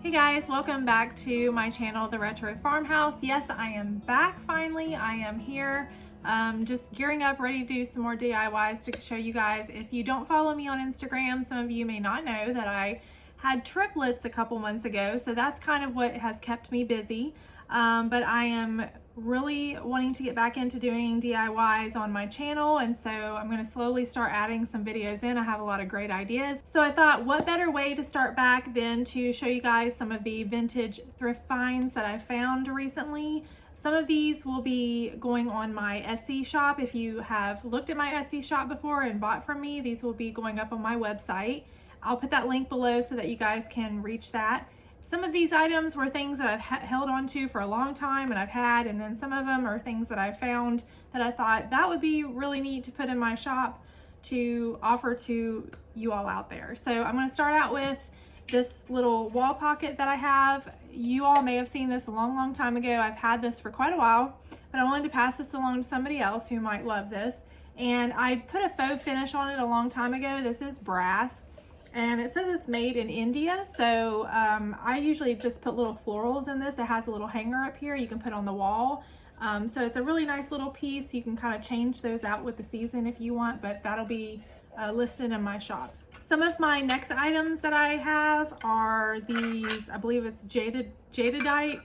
Hey guys, welcome back to my channel, The Retro Farmhouse. Yes, I am back finally. I am here just gearing up, ready to do some more DIYs to show you guys. If you don't follow me on Instagram, some of you may not know that I had triplets a couple months ago, so that's kind of what has kept me busy. But I am really wanting to get back into doing DIYs on my channel, and so I'm going to slowly start adding some videos in. I have a lot of great ideas, so I thought what better way to start back than to show you guys some of the vintage thrift finds that I found recently. Some of these will be going on my Etsy shop. If you have looked at my Etsy shop before and bought from me, these will be going up on my website. I'll put that link below so that you guys can reach that. Some of these items were things that I've held on to for a long time and I've had, and then some of them are things that I found that I thought that would be really neat to put in my shop to offer to you all out there. So I'm going to start out with this little wall pocket that I have. You all may have seen this a long time ago. I've had this for quite a while, but I wanted to pass this along to somebody else who might love this. And I put a faux finish on it a long time ago. This is brass. And it says it's made in India, so I usually just put little florals in this. It has a little hanger up here you can put on the wall. So it's a really nice little piece. You can kind of change those out with the season if you want, but that'll be listed in my shop. Some of my next items that I have are these, I believe it's jadeite.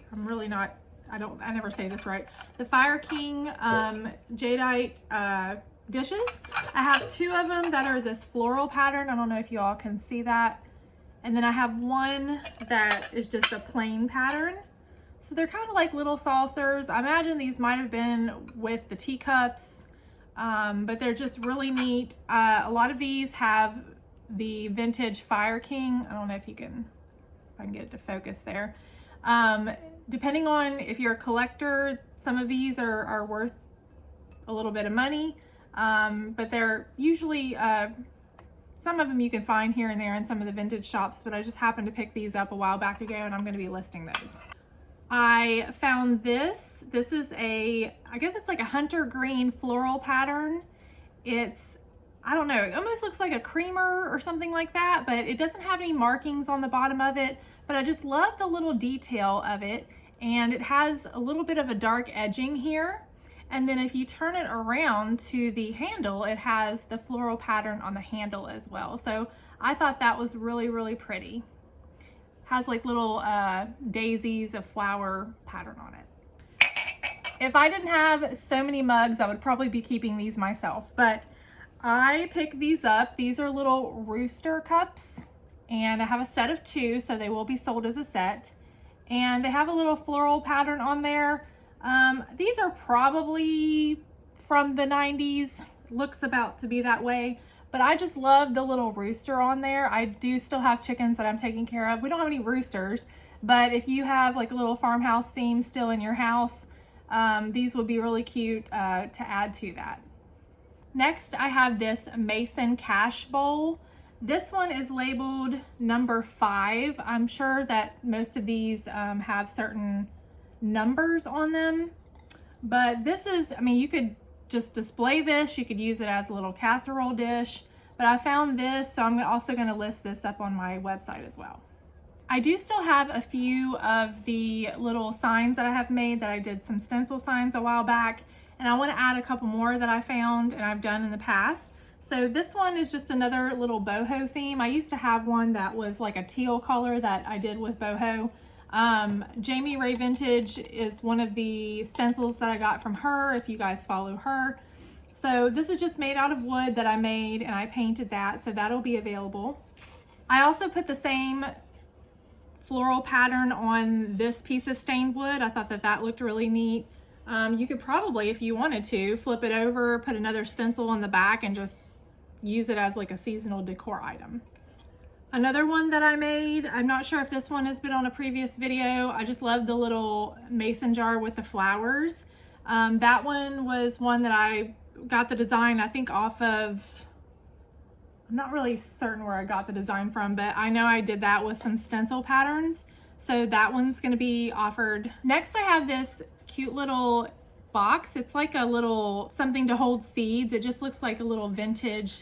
I never say this right. The Fire King jadeite dishes. I have two of them that are this floral pattern. I don't know if you all can see that. And then I have one that is just a plain pattern. So they're kind of like little saucers. I imagine these might have been with the teacups, but they're just really neat. A lot of these have the vintage Fire King. I don't know if I can get it to focus there. Depending on if you're a collector, some of these are worth a little bit of money. But they're usually, some of them you can find here and there in some of the vintage shops, but I just happened to pick these up a while back ago and I'm going to be listing those. I found this. This is I guess it's like a hunter green floral pattern. I don't know, it almost looks like a creamer or something like that, but it doesn't have any markings on the bottom of it, but I just love the little detail of it. And it has a little bit of a dark edging here. And then if you turn it around to the handle, it has the floral pattern on the handle as well. So I thought that was really pretty. Has like little daisies of flower pattern on it. If I didn't have so many mugs, I would probably be keeping these myself, but I picked these up. These are little rooster cups and I have a set of two, so they will be sold as a set. And they have a little floral pattern on there. These are probably from the 90s, looks about to be that way, but I just love the little rooster on there. I do still have chickens that I'm taking care of. We don't have any roosters, but if you have like a little farmhouse theme still in your house, these would be really cute to add to that. Next, I have this mason cash bowl. This one is labeled number 5. I'm sure that most of these have certain numbers on them, but this is, I mean, you could just display this, you could use it as a little casserole dish, but I found this, so I'm also going to list this up on my website as well. I do still have a few of the little signs that I have made that I did some stencil signs a while back, and I want to add a couple more that I found and I've done in the past. So this one is just another little boho theme. I used to have one that was like a teal color that I did with boho. Jamie Ray Vintage is one of the stencils that I got from her, if you guys follow her. So this is just made out of wood that I made and I painted that, so that'll be available. I also put the same floral pattern on this piece of stained wood. I thought that looked really neat. You could probably, if you wanted to, flip it over, put another stencil on the back and just use it as like a seasonal decor item. Another one that I made, I'm not sure if this one has been on a previous video. I just love the little mason jar with the flowers. That one was one that I got the design, I think, off of, I'm not really certain where I got the design from, but I know I did that with some stencil patterns. So that one's gonna be offered. Next, I have this cute little box. It's like a little something to hold seeds. It just looks like a little vintage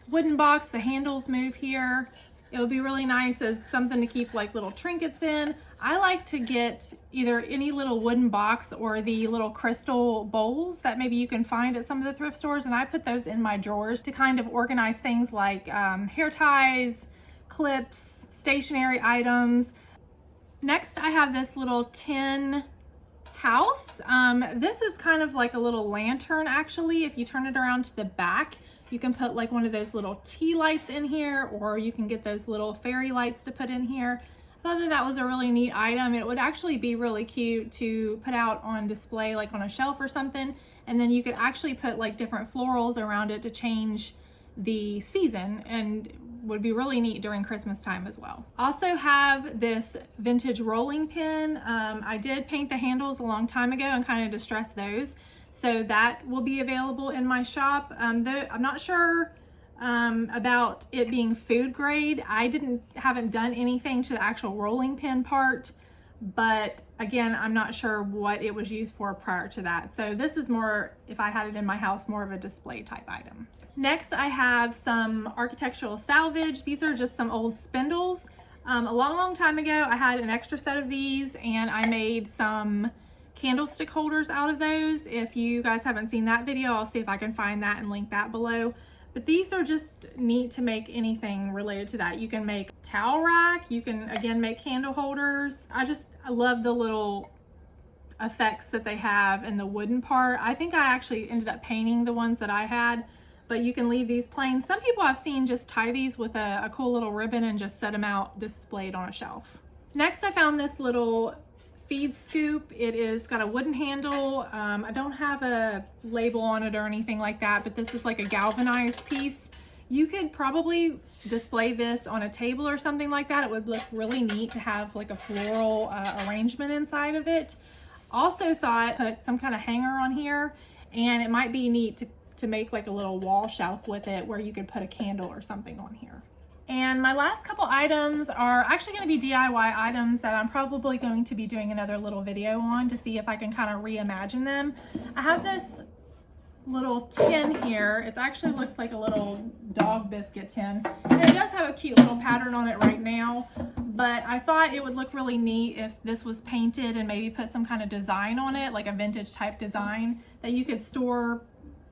wooden box. The handles move here. It would be really nice as something to keep like little trinkets in. I like to get either any little wooden box or the little crystal bowls that maybe you can find at some of the thrift stores, and I put those in my drawers to kind of organize things like hair ties, clips, stationery items. Next, I have this little tin house. This is kind of like a little lantern actually. If you turn it around to the back, you can put like one of those little tea lights in here, or you can get those little fairy lights to put in here. I thought that was a really neat item. It would actually be really cute to put out on display, like on a shelf or something. And then you could actually put like different florals around it to change the season, and would be really neat during Christmas time as well. Also have this vintage rolling pin. I did paint the handles a long time ago and kind of distress those. So that will be available in my shop. Though I'm not sure about it being food grade. I haven't done anything to the actual rolling pin part, but again, I'm not sure what it was used for prior to that. So this is more, if I had it in my house, more of a display type item. Next, I have some architectural salvage. These are just some old spindles. A long time ago, I had an extra set of these and I made some candlestick holders out of those. If you guys haven't seen that video, I'll see if I can find that and link that below. But these are just neat to make anything related to that. You can make towel rack, you can again make candle holders. I love the little effects that they have in the wooden part. I think I actually ended up painting the ones that I had, but you can leave these plain. Some people I've seen just tie these with a cool little ribbon and just set them out displayed on a shelf. Next, I found this little feed scoop. It is got a wooden handle. I don't have a label on it or anything like that, but this is like a galvanized piece. You could probably display this on a table or something like that. It would look really neat to have like a floral arrangement inside of it. Also thought put some kind of hanger on here, and it might be neat to make like a little wall shelf with it where you could put a candle or something on here. And my last couple items are actually going to be DIY items that I'm probably going to be doing another little video on to see if I can kind of reimagine them. I have this little tin here. It actually looks like a little dog biscuit tin. And it does have a cute little pattern on it right now, but I thought it would look really neat if this was painted and maybe put some kind of design on it, like a vintage type design that you could store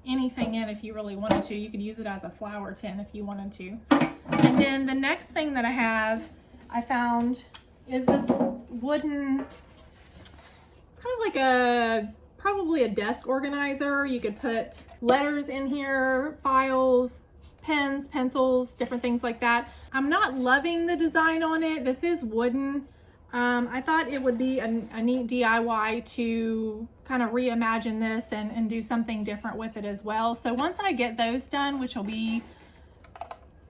anything in if you really wanted to. You could use it as a flower tin if you wanted to. And then the next thing that I found is this wooden, it's kind of like probably a desk organizer. You could put letters in here, files, pens, pencils, different things like that. I'm not loving the design on it. This is wooden. I thought it would be a neat DIY to kind of reimagine this and do something different with it as well. So once I get those done, which will be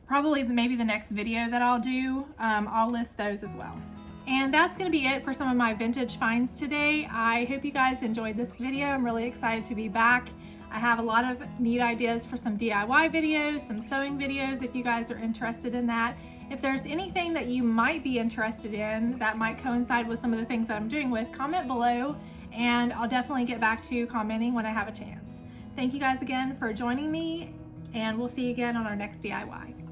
probably maybe the next video that I'll do, I'll list those as well. And that's going to be it for some of my vintage finds today. I hope you guys enjoyed this video. I'm really excited to be back. I have a lot of neat ideas for some DIY videos, some sewing videos if you guys are interested in that. If there's anything that you might be interested in that might coincide with some of the things that I'm doing with, comment below and I'll definitely get back to you commenting when I have a chance. Thank you guys again for joining me, and we'll see you again on our next DIY.